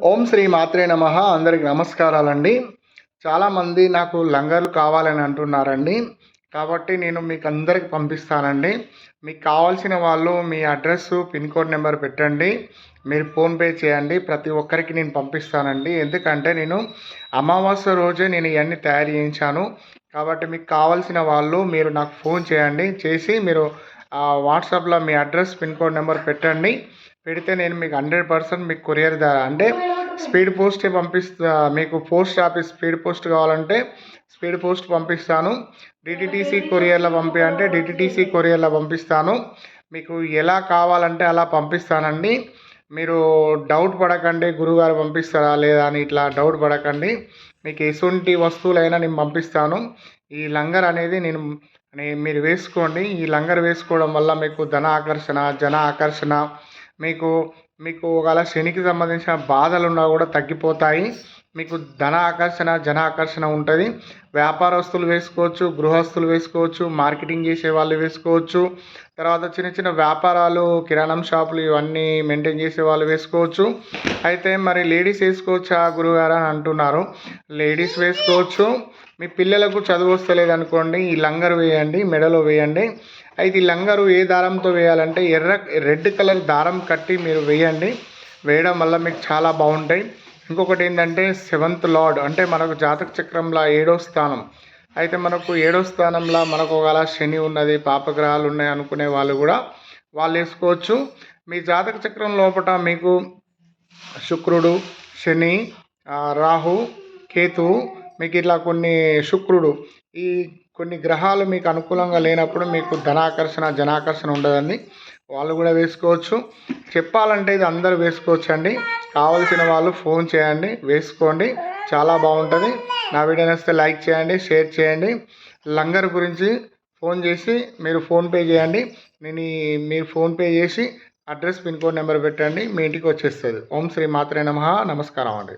ఓం శ్రీ మాత్రే నమః. అందరికి నమస్కారాలండి. చాలామంది నాకు లంగర్లు కావాలని అంటున్నారండి. కాబట్టి నేను మీకు అందరికి పంపిస్తానండి. మీకు కావాల్సిన వాళ్ళు మీ అడ్రస్సు, పిన్ కోడ్ నెంబర్ పెట్టండి. మీరు ఫోన్‌పే చేయండి. ప్రతి ఒక్కరికి నేను పంపిస్తానండి. ఎందుకంటే నేను అమావాస్య రోజే నేను ఇవన్నీ తయారు చేయించాను. కాబట్టి మీకు కావాల్సిన వాళ్ళు మీరు నాకు ఫోన్ చేయండి. చేసి మీరు వాట్సాప్‌లో మీ అడ్రస్, పిన్ కోడ్ నెంబర్ పెట్టండి. పెడితే నేను మీకు 100% మీకు కొరియర్ ద్వారా అంటే స్పీడ్ పోస్టే పంపిస్తా. మీకు పోస్ట్ ఆఫీస్ స్పీడ్ పోస్ట్ కావాలంటే స్పీడ్ పోస్ట్ పంపిస్తాను. డిటిటీసీ కొరియర్లో అంటే డిటిటీసీ కొరియర్లో పంపిస్తాను. మీకు ఎలా కావాలంటే అలా పంపిస్తానండి. మీరు డౌట్ పడకండి, గురువుగారు పంపిస్తారా లేదా అని ఇట్లా డౌట్ పడకండి. మీకు ఎటువంటి వస్తువులైనా నేను పంపిస్తాను. ఈ లంగర్ అనేది మీరు వేసుకోండి. ఈ లంగర్ వేసుకోవడం వల్ల మీకు ధన ఆకర్షణ, జన ఆకర్షణ, మీకు మీకు ఒకవేళ శనికి సంబంధించిన బాధలున్నా కూడా తగ్గిపోతాయి. మీకు ధన ఆకర్షణ, జన ఆకర్షణ ఉంటుంది. వ్యాపారస్తులు వేసుకోవచ్చు, గృహస్థులు వేసుకోవచ్చు, మార్కెటింగ్ చేసే వాళ్ళు వేసుకోవచ్చు. తర్వాత చిన్న చిన్న వ్యాపారాలు, కిరాణం షాపులు ఇవన్నీ మెయింటైన్ చేసే వాళ్ళు వేసుకోవచ్చు. అయితే మరి లేడీస్ వేసుకోవచ్చా గురుగారు అని అంటున్నారు. లేడీస్ వేసుకోవచ్చు. మీ పిల్లలకు చదువు వస్తలేదు అనుకోండి, ఈ లంగర్ వేయండి, మెడలో వేయండి. అయితే ఈ లంగరు ఏ దారంతో వేయాలంటే రెడ్ కలర్ దారం కట్టి మీరు వేయండి. వేయడం వల్ల మీకు చాలా బాగుంటాయి. ఇంకొకటి ఏంటంటే 7th లార్డ్ అంటే మనకు జాతక చక్రంలో 7వ స్థానం. అయితే మనకు 7వ స్థానంలో మనకు ఒకవేళ శని ఉన్నది, పాపగ్రహాలు ఉన్నాయి అనుకునే వాళ్ళు కూడా వాళ్ళు వేసుకోవచ్చు. మీ జాతక చక్రం లోపల మీకు శుక్రుడు, శని, రాహు, కేతువు, మీకు ఇట్లా శుక్రుడు, ఈ కొన్ని గ్రహాలు మీకు అనుకూలంగా లేనప్పుడు మీకు ధనాకర్షణ, జనాకర్షణ ఉండదండి. వాళ్ళు కూడా వేసుకోవచ్చు. చెప్పాలంటే ఇది అందరూ వేసుకోవచ్చు అండి. కావలసిన వాళ్ళు ఫోన్ చేయండి, వేసుకోండి, చాలా బాగుంటుంది. నా వీడియో నచ్చితే లైక్ చేయండి, షేర్ చేయండి. లంగర్ గురించి ఫోన్ చేసి మీరు ఫోన్పే చేయండి. మీరు ఫోన్పే చేసి అడ్రస్, పిన్ కోడ్ నెంబర్ పెట్టండి, మీ ఇంటికి వచ్చేస్తుంది. ఓం శ్రీ మాత్రే నమః. నమస్కారం అండి.